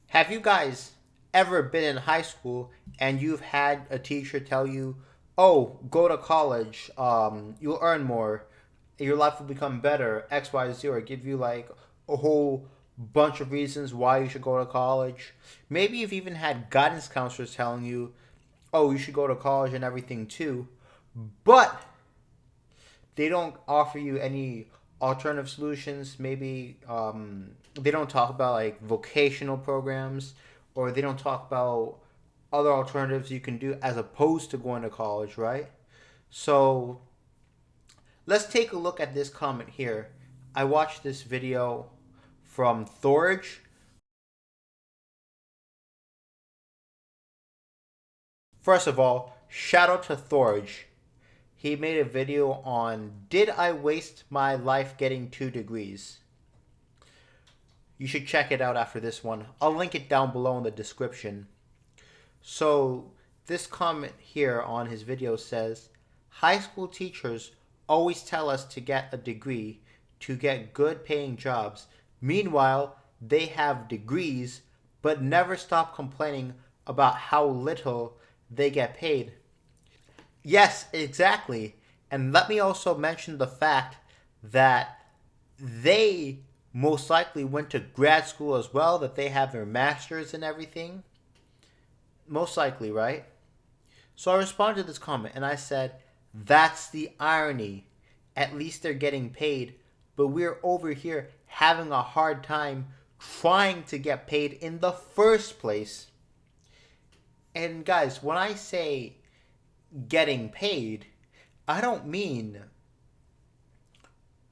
Have you guys ever been in high school and you've had a teacher tell you, "Oh, go to college. You'll earn more. Your life will become better. X, Y, Z," or give you like a whole bunch of reasons why you should go to college. Maybe you've even had guidance counselors telling you, "Oh, you should go to college and everything too," but they don't offer you any alternative solutions. Maybe they don't talk about like vocational programs, or they don't talk about other alternatives you can do as opposed to going to college, right? So let's take a look at this comment here. I watched this video from Thorge. First of all, shout out to Thorge. He made a video on "Did I waste my life getting 2 degrees?" You should check it out after this one. I'll link it down below in the description. So, this comment here on his video says, "High school teachers always tell us to get a degree to get good paying jobs. Meanwhile, they have degrees but never stop complaining about how little they get paid." Yes, exactly. And let me also mention the fact that they most likely went to grad school as well, that they have their masters and everything. Most likely, right? So I responded to this comment and I said, "That's the irony. At least they're getting paid, but we're over here having a hard time trying to get paid in the first place." And guys, when I say getting paid, I don't mean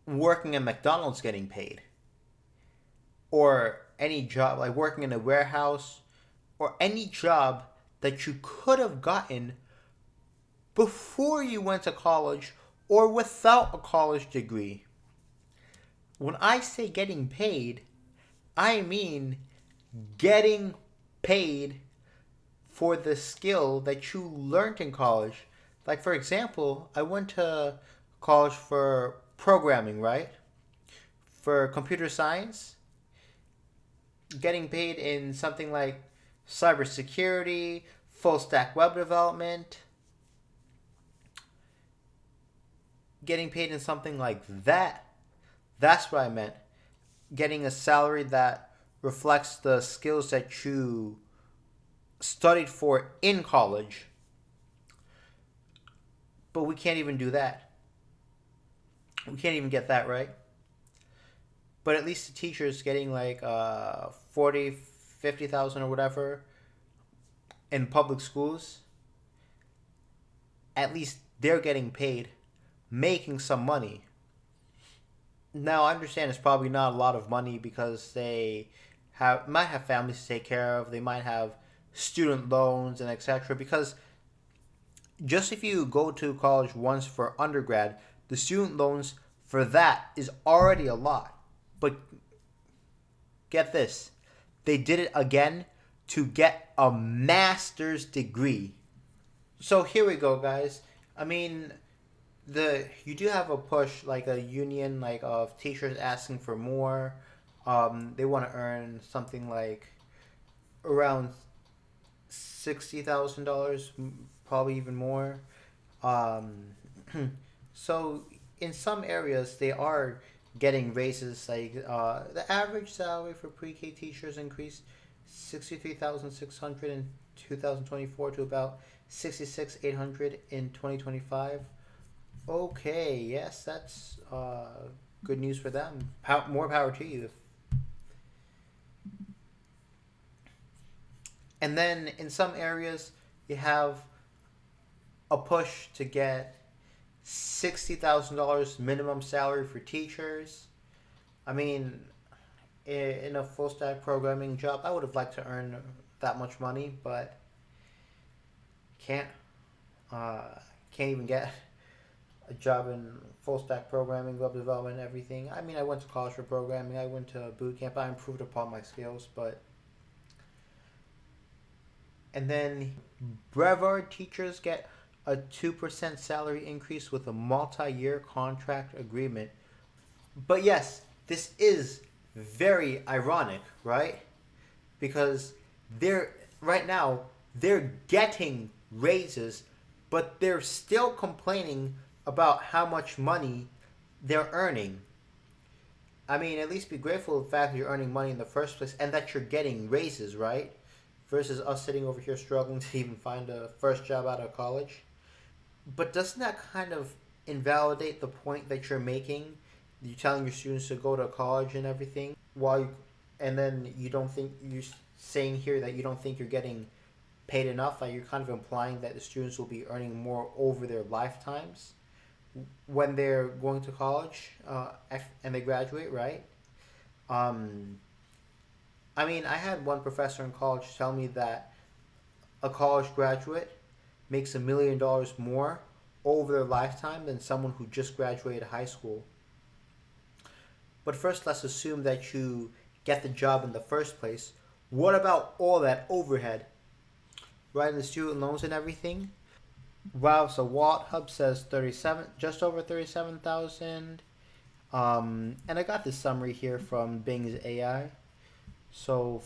working at McDonald's getting paid, or any job like working in a warehouse, or any job that you could have gotten before you went to college or without a college degree. When I say getting paid, I mean getting paid for the skill that you learned in college. Like, for example, I went to college for programming, right? For computer science, getting paid in something like cybersecurity, full stack web development, getting paid in something like that. That's what I meant. Getting a salary that reflects the skills that you studied for in college. But we can't even do that. We can't even get that right. But at least the teachers getting like 40, 50,000 or whatever in public schools, at least they're getting paid, making some money. Now I understand it's probably not a lot of money because they might have families to take care of. They might have student loans and etc. Because just if you go to college once for undergrad, the student loans for that is already a lot. But get this, they did it again to get a master's degree. So here we go, guys. I mean, the you do have a push, like a union, like of teachers asking for more. They want to earn something like around $60,000, probably even more. Um, so in some areas they are getting raises. Like the average salary for pre-K teachers increased 63,600 in 2024 to about 66,800 in 2025. Okay, yes, that's good news for them. More power to you. And then in some areas, you have a push to get $60,000 minimum salary for teachers. I mean, in a full stack programming job, I would have liked to earn that much money, but can't. Can't even get a job in full stack programming, web development, everything. I mean, I went to college for programming. I went to boot camp. I improved upon my skills, but and then Brevard teachers get a 2% salary increase with a multi-year contract agreement. But yes, this is very ironic, right? because they're right now they're getting raises, but they're still complaining about how much money they're earning. I mean, at least be grateful for the fact that you're earning money in the first place and that you're getting raises, right? Versus us sitting over here struggling to even find a first job out of college. But doesn't that kind of invalidate the point that you're making? You're telling your students to go to college and everything, while you, and then you don't think you're saying here that you don't think you're getting paid enough. Like you're kind of implying that the students will be earning more over their lifetimes when they're going to college and they graduate, right? Um, I mean, I had one professor in college tell me that a college graduate makes $1 million more over their lifetime than someone who just graduated high school. But first, let's assume that you get the job in the first place. What about all that overhead, right? And the student loans and everything. Wow, so Wallet Hub says 37, just over 37,000. And I got this summary here from Bing's AI. So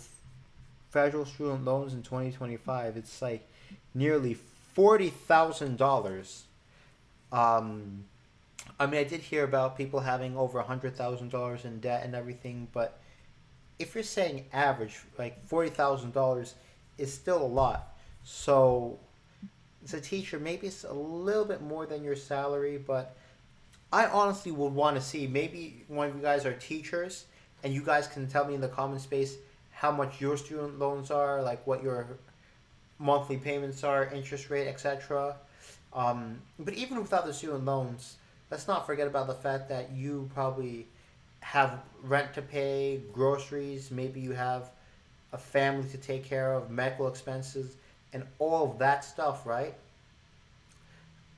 federal student loans in 2025, it's like nearly $40,000. Um, I mean, I did hear about people having over $100,000 in debt and everything, but if you're saying average, like $40,000 is still a lot. So as a teacher, maybe it's a little bit more than your salary, but I honestly would want to see, maybe one of you guys are teachers and you guys can tell me in the comment space how much your student loans are, like what your monthly payments are, interest rate, etc. But even without the student loans, let's not forget about the fact that you probably have rent to pay, groceries, maybe you have a family to take care of, medical expenses, and all of that stuff, right?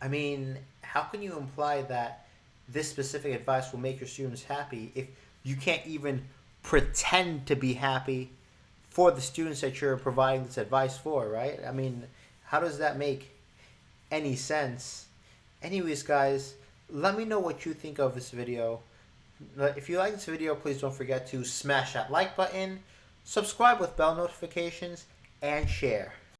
I mean, how can you imply that this specific advice will make your students happy if you can't even pretend to be happy for the students that you're providing this advice for, right? I mean, how does that make any sense? Anyways, guys, let me know what you think of this video. If you like this video, please don't forget to smash that like button, subscribe with bell notifications, and share.